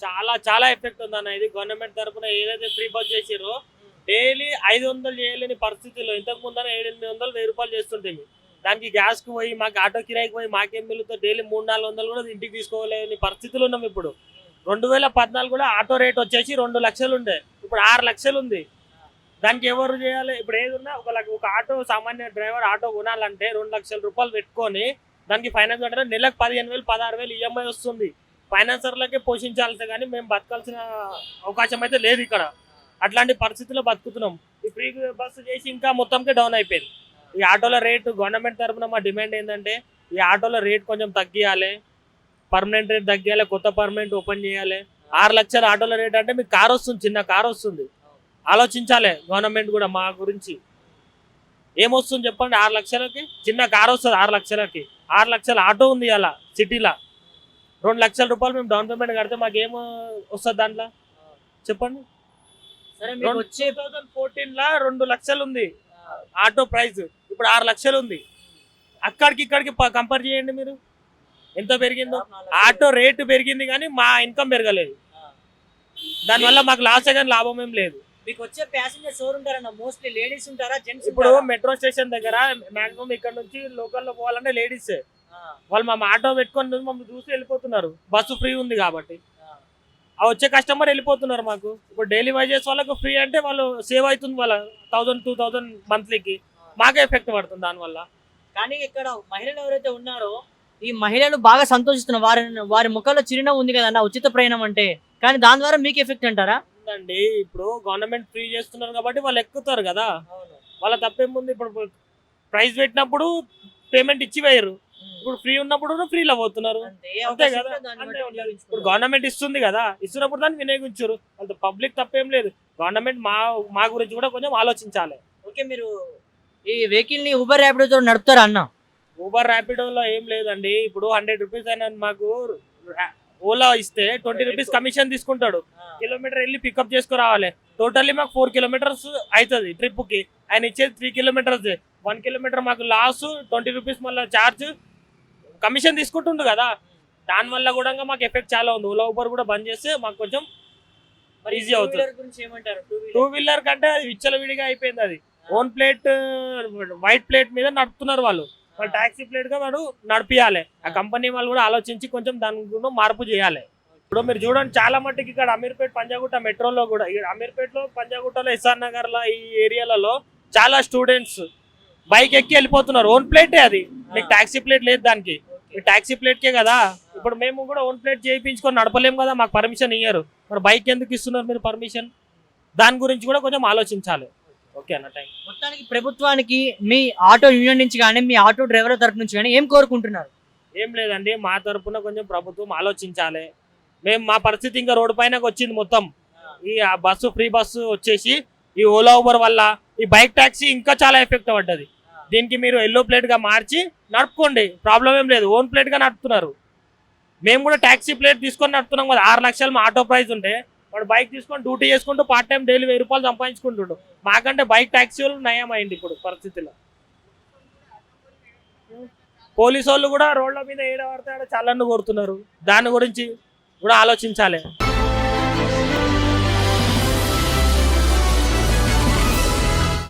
చాలా చాలా ఎఫెక్ట్ ఉందన్న. ఇది గవర్నమెంట్ తరఫున ఏదైతే ఫ్రీ బస్ చేసిరో డైలీ 500 చేయలేని పరిస్థితుల్లో ఇంతకు ముందర 700-800 1000 రూపాయలు చేస్తుంటుంది. దానికి గ్యాస్కి పోయి మాకు ఆటో కిరాయికి పోయి మాకేం మిగులుతో డైలీ 300-400 కూడా ఇంటికి తీసుకోలేని పరిస్థితులు ఉన్నాం. ఇప్పుడు 2014 కూడా ఆటో రేట్ వచ్చేసి 2 లక్షలు ఉండే, ఇప్పుడు 6 లక్షలు ఉంది. దానికి ఎవరు చేయాలి? ఇప్పుడు ఏదున్నా ఒక ఆటో సామాన్య డ్రైవర్ ఆటో కొనాలంటే 2 లక్షల రూపాయలు పెట్టుకొని దానికి ఫైనాన్స్ కట్టాలి. నెలకు 15,000 16,000 ఈఎంఐ వస్తుంది. ఫైనాన్సర్లకే పోషించాల్సి, కానీ మేము బతకాల్సిన అవకాశం అయితే లేదు ఇక్కడ. అట్లాంటి పరిస్థితుల్లో బతుకుతున్నాం. ఈ ఫ్రీ బస్సు చేసి ఇంకా మొత్తంకే డౌన్ అయిపోయింది. ఈ ఆటోల రేటు గవర్నమెంట్ తరఫున మా డిమాండ్ ఏంటంటే ఈ ఆటోల రేట్ కొంచెం తగ్గియాలి, పర్మనెంట్ రేట్ తగ్గియాలి, కొత్త పర్మనెంట్ ఓపెన్ చేయాలి. 6 లక్షల ఆటోల రేట్ అంటే మీకు కార్ వస్తుంది, చిన్న కార్ వస్తుంది. ఆలోచించాలి గవర్నమెంట్ కూడా మా గురించి. ఏమొస్తుంది చెప్పండి? 6 లక్షలకి చిన్న కార్ వస్తుంది. 6 లక్షలకి 6 లక్షల ఆటో ఉంది అలా సిటీలో. 2 లక్షల రూపాయలు మేము డౌన్ పేమెంట్ కడితే మాకేమో వస్తుంది దాంట్లో చెప్పండి? 2014లో 2 లక్షలు ఉంది ఆటో ప్రైస్, ఇప్పుడు 6 లక్షలు ఉంది. అక్కడికి ఇక్కడికి కంపేర్ చేయండి మీరు, ఎంత పెరిగిందో. ఆటో రేటు పెరిగింది కానీ మా ఇన్కమ్ పెరగలేదు. దానివల్ల మాకు లాస్ కానీ లాభం ఏం లేదు. మీకు వచ్చే ప్యాసింజర్స్ ఎవరు ఉంటారన్న? మోస్ట్లీ లేడీస్ ఉంటారా, జెంట్స్? ఇప్పుడు మెట్రో స్టేషన్ దగ్గర మాక్సిమం ఇక్కడ నుంచి లోకల్లో పోవాలంటే లేడీసే. వాళ్ళు మా ఆటో పెట్టుకొని మమ్మల్ని చూసి వెళ్ళిపోతున్నారు, బస్సు ఫ్రీ ఉంది కాబట్టి. ఆ వచ్చే కస్టమర్ వెళ్ళిపోతున్నారు. మాకు ఇప్పుడు డైలీ వైజెస్ వాళ్ళకు ఫ్రీ అంటే వాళ్ళు సేవ్ అవుతుంది, వాళ్ళ 1000-2000 మంత్లీకి. మాకే ఎఫెక్ట్ పడుతుంది దానివల్ల. కానీ ఇక్కడ మహిళలు ఎవరైతే ఉన్నారో ఈ మహిళలు బాగా సంతోషిస్తున్నారు. వారి ముఖంలో చిరునవ్వు ఉంది కదన్న ఉచిత ప్రయాణం అంటే. కానీ దాని ద్వారా మీకు ఎఫెక్ట్ అంటారా? ఉందండి. ఇప్పుడు గవర్నమెంట్ ఫ్రీ చేస్తున్నారు కాబట్టి వాళ్ళు ఎక్కుతారు కదా, వాళ్ళ తప్పేముంది? ఇప్పుడు ప్రైస్ పెట్టినప్పుడు పేమెంట్ ఇచ్చి వేయరు, ఇప్పుడు ఫ్రీ ఉన్నప్పుడు ఫ్రీలో పోతున్నారు, అంతే కదా. ఇప్పుడు గవర్నమెంట్ ఇస్తుంది కదా, ఇస్తున్నప్పుడు దాన్ని వినియోగించారు. అంత పబ్లిక్ తప్పేం లేదు. గవర్నమెంట్ మా గురించి కూడా కొంచెం ఆలోచించాలి. ఓకే, మీరు ఈ వెహికల్ ని ఊబర్ ర్యాపిడో నడుపుతారా అన్న? ఊబర్ ర్యాపిడోలో ఏం లేదండి. ఇప్పుడు 100 రూపీస్ అయినా మాకు ఓలా ఇస్తే 20 రూపీస్ కమిషన్ తీసుకుంటాడు. కిలోమీటర్ వెళ్ళి పికప్ చేసుకురావాలి. టోటల్లీ మాకు 4 కిలోమీటర్స్ అవుతుంది ట్రిప్ కి. ఆయన ఇచ్చేది 3 కిలోమీటర్స్. 1 కిలోమీటర్ మాకు లాస్, 20 రూపీస్ మళ్ళీ ఛార్జ్ కమిషన్ తీసుకుంటుండు కదా. దానివల్ల కూడా మాకు ఎఫెక్ట్ చాలా ఉంది. ఓలా ఊబర్ కూడా బంద్ చేస్తే మాకు కొంచెం ఈజీ అవుతుంది. టూ వీలర్ కంటే అది విచ్చలవిడిగా అయిపోయింది. అది ఓన్ ప్లేట్, వైట్ ప్లేట్ మీద నడుపుతున్నారు వాళ్ళు టాక్సీ ప్లేట్ గా వాడు నడిపియాలి. ఆ కంపెనీ వాళ్ళు కూడా ఆలోచించి కొంచెం దాని కూడా మార్పు చేయాలి. ఇప్పుడు మీరు చూడండి, చాలా మట్టుకు ఇక్కడ అమీర్పేట్, పంజాగుట్ట మెట్రోలో కూడా, అమీర్పేట్లో, పంజాగుట్టలో, ఎస్ఆర్ నగర్ లో ఈ ఏరియాలలో చాలా స్టూడెంట్స్ బైక్ ఎక్కి వెళ్ళిపోతున్నారు. ఓన్ ప్లేటే అది, మీకు టాక్సీ ప్లేట్ లేదు దానికి. టాక్సీ ప్లేట్కే కదా. ఇప్పుడు మేము కూడా ఓన్ ప్లేట్ చేయించుకొని నడపలేము కదా, మాకు పర్మిషన్ ఇయ్యరు. మరి బైక్ ఎందుకు ఇస్తున్నారు మీరు పర్మిషన్? దాని గురించి కూడా కొంచెం ఆలోచించాలి. ఓకే అన్న, థ్యాంక్ యూ. మొత్తానికి ప్రభుత్వానికి మీ ఆటో యూనియన్ నుంచి కానీ మీ ఆటో డ్రైవర్ తరఫు నుంచి కానీ ఏం కోరుకుంటున్నారు? ఏం లేదండి, మా తరఫున కొంచెం ప్రభుత్వం ఆలోచించాలి. మేము మా పరిస్థితి ఇంకా రోడ్డు పైనకి వచ్చింది మొత్తం. ఈ బస్సు ఫ్రీ బస్సు వచ్చేసి ఈ ఓలా ఊబర్ వల్ల ఈ బైక్ ట్యాక్సీ ఇంకా చాలా ఎఫెక్ట్ పడ్డది. దీనికి మీరు ఎల్లో ప్లేట్ గా మార్చి నడుపుకోండి, ప్రాబ్లం ఏం లేదు. ఓన్ ప్లేట్ గా నడుపుతున్నారు. మేము కూడా ట్యాక్సీ ప్లేట్ తీసుకొని నడుపుతున్నాం కదా. 6 లక్షలు మా ఆటో ప్రైస్ ఉంటే వాడు బైక్ తీసుకొని డ్యూటీ చేసుకుంటూ పార్ట్ టైం డైలీ 1000 రూపాయలు సంపాదించుకుంటుండు. మాకంటే బైక్ ట్యాక్సీ వాళ్ళు నయం అయింది ఇప్పుడు పరిస్థితిలో. పోలీసు వాళ్ళు కూడా రోడ్ల మీద ఏడబడితే చల్లని కొడుతున్నారు. దాని గురించి కూడా ఆలోచించాలి.